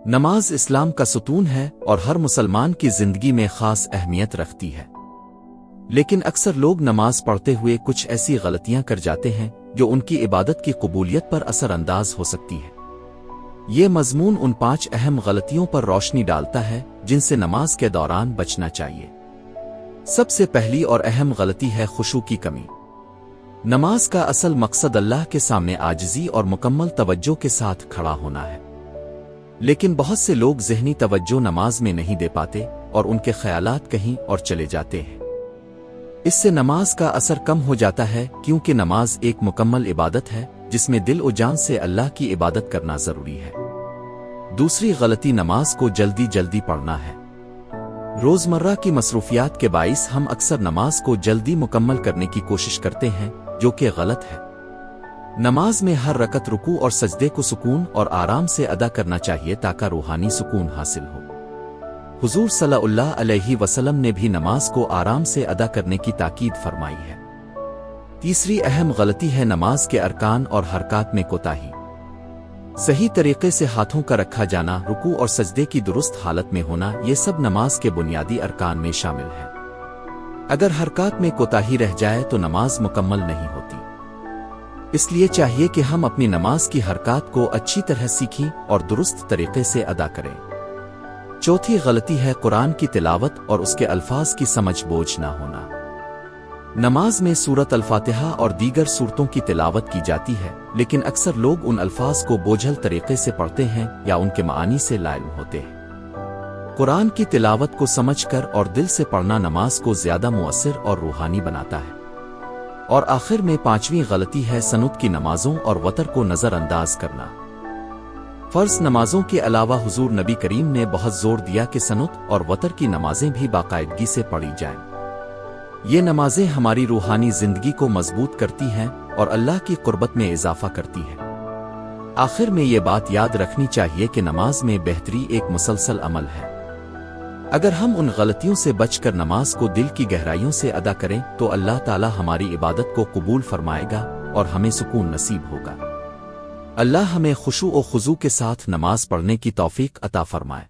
نماز اسلام کا ستون ہے اور ہر مسلمان کی زندگی میں خاص اہمیت رکھتی ہے، لیکن اکثر لوگ نماز پڑھتے ہوئے کچھ ایسی غلطیاں کر جاتے ہیں جو ان کی عبادت کی قبولیت پر اثر انداز ہو سکتی ہے۔ یہ مضمون ان 5 اہم غلطیوں پر روشنی ڈالتا ہے جن سے نماز کے دوران بچنا چاہیے۔ سب سے پہلی اور اہم غلطی ہے خشوع کی کمی۔ نماز کا اصل مقصد اللہ کے سامنے عاجزی اور مکمل توجہ کے ساتھ کھڑا ہونا ہے، لیکن بہت سے لوگ ذہنی توجہ نماز میں نہیں دے پاتے اور ان کے خیالات کہیں اور چلے جاتے ہیں۔ اس سے نماز کا اثر کم ہو جاتا ہے، کیونکہ نماز ایک مکمل عبادت ہے جس میں دل و جان سے اللہ کی عبادت کرنا ضروری ہے۔ دوسری غلطی نماز کو جلدی جلدی پڑھنا ہے۔ روزمرہ کی مصروفیات کے باعث ہم اکثر نماز کو جلدی مکمل کرنے کی کوشش کرتے ہیں، جو کہ غلط ہے۔ نماز میں ہر رکعت رکوع اور سجدے کو سکون اور آرام سے ادا کرنا چاہیے تاکہ روحانی سکون حاصل ہو۔ حضور صلی اللہ علیہ وسلم نے بھی نماز کو آرام سے ادا کرنے کی تاکید فرمائی ہے۔ تیسری اہم غلطی ہے نماز کے ارکان اور حرکات میں کوتاہی۔ صحیح طریقے سے ہاتھوں کا رکھا جانا، رکوع اور سجدے کی درست حالت میں ہونا، یہ سب نماز کے بنیادی ارکان میں شامل ہے۔ اگر حرکات میں کوتاہی رہ جائے تو نماز مکمل نہیں ہوتی۔ اس لیے چاہیے کہ ہم اپنی نماز کی حرکات کو اچھی طرح سیکھیں اور درست طریقے سے ادا کریں۔ چوتھی غلطی ہے قرآن کی تلاوت اور اس کے الفاظ کی سمجھ بوجھ نہ ہونا۔ نماز میں سورۃ الفاتحہ اور دیگر سورتوں کی تلاوت کی جاتی ہے، لیکن اکثر لوگ ان الفاظ کو بوجھل طریقے سے پڑھتے ہیں یا ان کے معانی سے لا علم ہوتے ہیں۔ قرآن کی تلاوت کو سمجھ کر اور دل سے پڑھنا نماز کو زیادہ مؤثر اور روحانی بناتا ہے۔ اور آخر میں 5ویں غلطی ہے سنت کی نمازوں اور وتر کو نظر انداز کرنا۔ فرض نمازوں کے علاوہ حضور نبی کریم نے بہت زور دیا کہ سنت اور وتر کی نمازیں بھی باقاعدگی سے پڑھی جائیں۔ یہ نمازیں ہماری روحانی زندگی کو مضبوط کرتی ہیں اور اللہ کی قربت میں اضافہ کرتی ہیں۔ آخر میں یہ بات یاد رکھنی چاہیے کہ نماز میں بہتری ایک مسلسل عمل ہے۔ اگر ہم ان غلطیوں سے بچ کر نماز کو دل کی گہرائیوں سے ادا کریں تو اللہ تعالی ہماری عبادت کو قبول فرمائے گا اور ہمیں سکون نصیب ہوگا۔ اللہ ہمیں خشوع و خضوع کے ساتھ نماز پڑھنے کی توفیق عطا فرمائے۔